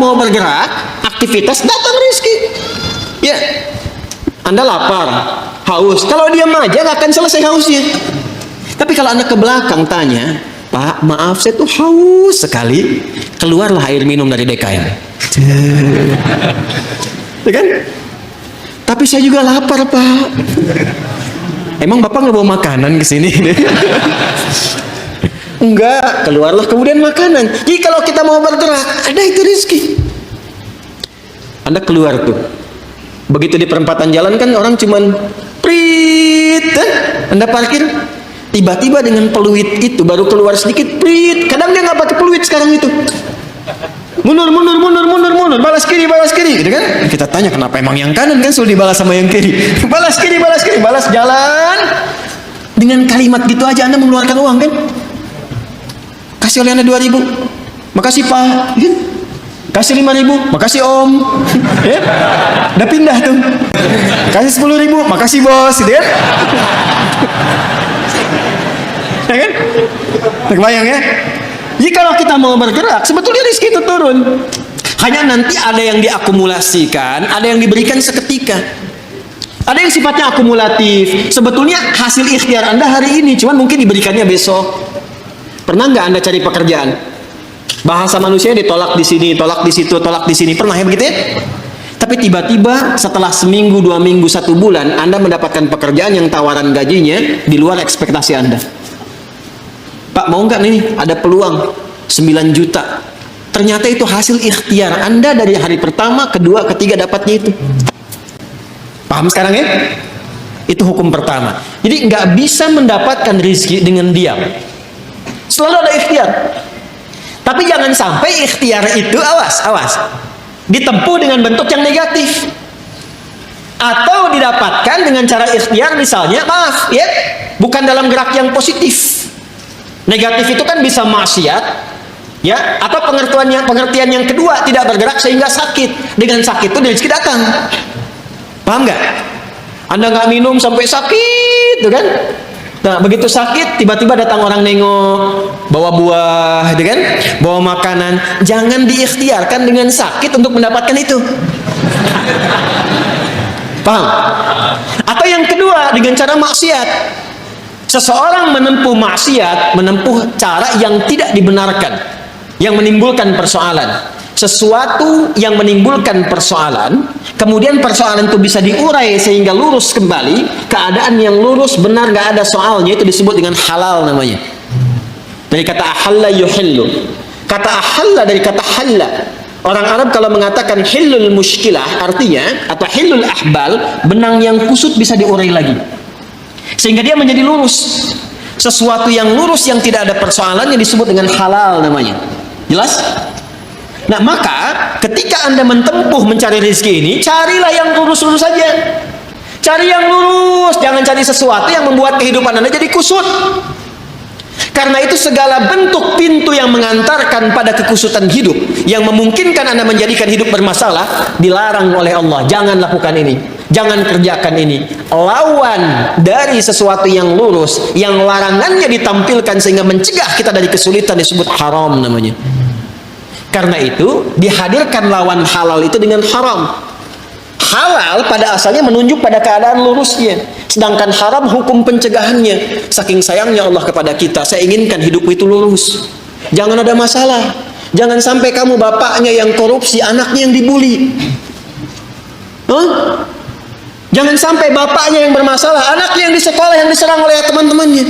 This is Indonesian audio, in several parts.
mau bergerak, aktivitas, datang rezeki. Ya, Anda lapar, haus. Kalau diam aja nggak akan selesai hausnya. Tapi kalau Anda ke belakang tanya, Pak, maaf saya tuh haus sekali. Keluarlah air minum dari DKM. Ya kan? Tapi saya juga lapar, Pak. Emang Bapak nggak bawa makanan ke sini? Enggak, keluarlah kemudian makanan. Jadi kalau kita mau bergerak, ada itu rezeki. Anda keluar tuh. Begitu di perempatan jalan kan orang cuman prit, Anda parkir, tiba-tiba dengan peluit itu baru keluar sedikit, prit. Kadang dia nggak pakai peluit sekarang itu. Mundur, balas kiri, gitu kan? Kita tanya kenapa emang yang kanan kan sudah dibalas sama yang kiri. Balas kiri, balas jalan. Dengan kalimat gitu aja Anda mengeluarkan uang kan? Kasih oleh Anda 2.000, makasih Pak. Kasih 5.000, makasih Om. Ya, udah pindah tuh. Kasih 10.000, makasih Bos, gitu kan? Ya kan? Terbayang ya? Jadi kalau kita mau bergerak, sebetulnya rezeki itu turun. Hanya nanti ada yang diakumulasikan, ada yang diberikan seketika. Ada yang sifatnya akumulatif. Sebetulnya hasil ikhtiar Anda hari ini, cuman mungkin diberikannya besok. Pernah nggak Anda cari pekerjaan? Bahasa manusia ditolak di sini, tolak di situ, tolak di sini. Pernah ya begitu ya? Tapi tiba-tiba setelah seminggu, 2 minggu, 1 bulan, Anda mendapatkan pekerjaan yang tawaran gajinya di luar ekspektasi Anda. Pak, mau nggak nih? Ada peluang 9 juta. Ternyata itu hasil ikhtiar Anda dari hari pertama, kedua, ketiga dapatnya itu. Paham sekarang ya? Itu hukum pertama. Jadi nggak bisa mendapatkan rezeki dengan diam. Selalu ada ikhtiar. Tapi jangan sampai ikhtiar itu, awas, ditempuh dengan bentuk yang negatif. Atau didapatkan dengan cara ikhtiar, misalnya, maaf ya, bukan dalam gerak yang positif. Negatif itu kan bisa maksiat, ya, atau pengertian yang kedua, tidak bergerak sehingga sakit. Dengan sakit itu rezeki datang. Paham nggak? Anda nggak minum sampai sakit, tuh kan? Nah, begitu sakit, tiba-tiba datang orang nengok, bawa buah, gitu kan? Bawa makanan. Jangan diikhtiarkan dengan sakit untuk mendapatkan itu. Paham? Atau yang kedua, dengan cara maksiat. Seseorang menempuh maksiat, menempuh cara yang tidak dibenarkan, yang menimbulkan persoalan. Sesuatu yang menimbulkan persoalan, kemudian persoalan itu bisa diurai sehingga lurus kembali, keadaan yang lurus benar, nggak ada soalnya, itu disebut dengan halal namanya. Dari kata ahalla yuhillu. Kata ahalla dari kata halla. Orang Arab kalau mengatakan hillul muskilah, artinya atau hillul ahbal, benang yang kusut bisa diurai lagi sehingga dia menjadi lurus. Sesuatu yang lurus yang tidak ada persoalannya disebut dengan halal namanya. Jelas? Nah, maka ketika Anda menempuh mencari rezeki ini, carilah yang lurus-lurus saja. Cari yang lurus, jangan cari sesuatu yang membuat kehidupan Anda jadi kusut. Karena itu segala bentuk pintu yang mengantarkan pada kekusutan hidup, yang memungkinkan Anda menjadikan hidup bermasalah, dilarang oleh Allah. Jangan lakukan ini, jangan kerjakan ini. Lawan dari sesuatu yang lurus, yang larangannya ditampilkan sehingga mencegah kita dari kesulitan, disebut haram namanya. Karena itu dihadirkan lawan halal itu dengan haram. Halal pada asalnya menunjuk pada keadaan lurusnya, sedangkan haram hukum pencegahannya. Saking sayangnya Allah kepada kita, saya inginkan hidupmu itu lurus, jangan ada masalah. Jangan sampai kamu bapaknya yang korupsi, anaknya yang dibully. Jangan sampai bapaknya yang bermasalah, anaknya yang di sekolah yang diserang oleh teman-temannya.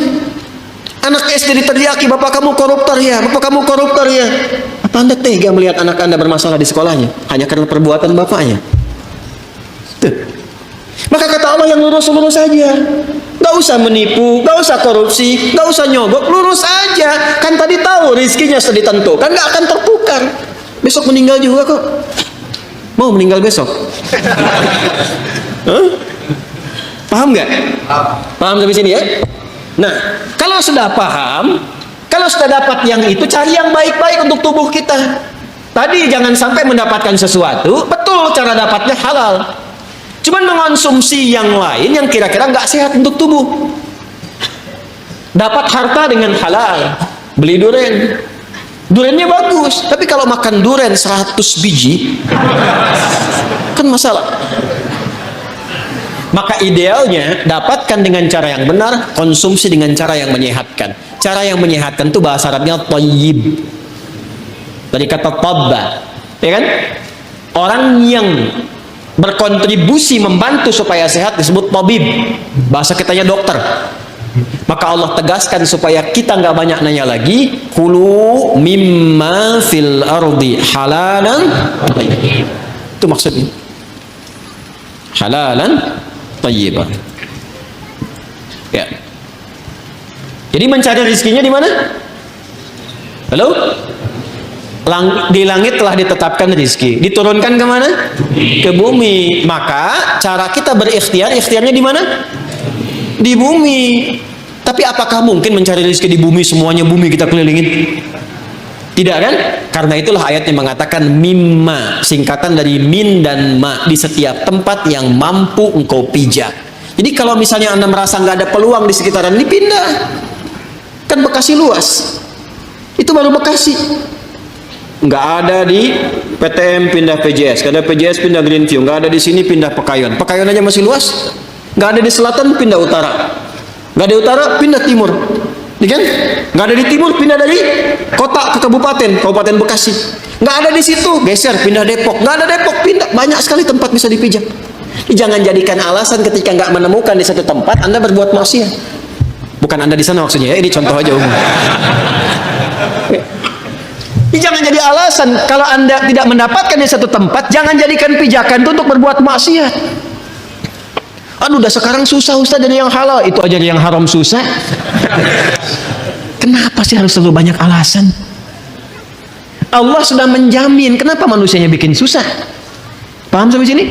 Anak SD diteriaki, bapak kamu koruptor ya, bapak kamu koruptor ya. Apa Anda tega melihat anak Anda bermasalah di sekolahnya hanya karena perbuatan bapaknya? Tuh. Maka kata Allah yang lurus-lurus saja. Gak usah menipu, gak usah korupsi, gak usah nyogok, lurus aja. Kan tadi tahu rezekinya sudah ditentukan, gak akan tertukar. Besok meninggal juga kok. Mau meninggal besok? Paham gak? Paham sampai sini ya? Nah, kalau sudah paham, kalau sudah dapat yang itu, cari yang baik-baik untuk tubuh kita. Tadi jangan sampai mendapatkan sesuatu, betul cara dapatnya halal, cuman mengonsumsi yang lain yang kira-kira nggak sehat untuk tubuh. Dapat harta dengan halal, beli durian, Durennya bagus, tapi kalau makan duren 100 biji kan masalah. Maka idealnya dapatkan dengan cara yang benar, konsumsi dengan cara yang menyehatkan. Cara yang menyehatkan itu bahasa Arabnya thayyib, dari kata tabba, ya kan? Orang yang berkontribusi membantu supaya sehat disebut tabib, bahasa kitanya dokter. Maka Allah tegaskan supaya kita nggak banyak nanya lagi, kulu mimma fil ardi halalan thayyiban. Itu maksudnya halalan thayyiban. Ya. Jadi mencari rezekinya di mana? Halo? Di langit telah ditetapkan rezeki, diturunkan ke mana? Ke bumi. Maka cara kita berikhtiar, ikhtiarnya di mana? Di bumi. Tapi apakah mungkin mencari rezeki di bumi, semuanya bumi kita kelilingin? Tidak kan? Karena itulah ayatnya mengatakan mimma, singkatan dari min dan ma, di setiap tempat yang mampu engkau pijak. Jadi kalau misalnya Anda merasa nggak ada peluang di sekitaran ini, pindah. Kan Bekasi luas. Itu baru Bekasi. Nggak ada di PTM pindah PJS, nggak ada PJS pindah Greenview, nggak ada di sini pindah Pekayon. Pekayon aja masih luas. Nggak ada di selatan pindah utara. Nggak ada utara, pindah timur, kan? Nggak ada di timur, pindah dari kota ke kabupaten Bekasi. Nggak ada di situ, geser, pindah Depok. Nggak ada Depok, pindah. Banyak sekali tempat bisa dipijak. Jangan jadikan alasan ketika nggak menemukan di satu tempat Anda berbuat maksiat. Bukan Anda di sana maksudnya, ya. Ini contoh aja umum. Jangan jadi alasan kalau Anda tidak mendapatkan di satu tempat, jangan jadikan pijakan itu untuk berbuat maksiat. Aduh, udah sekarang susah Ustaz jadi yang halal, itu aja yang haram susah. Kenapa sih harus selalu banyak alasan? Allah sudah menjamin, kenapa manusianya bikin susah? Paham sampai sini?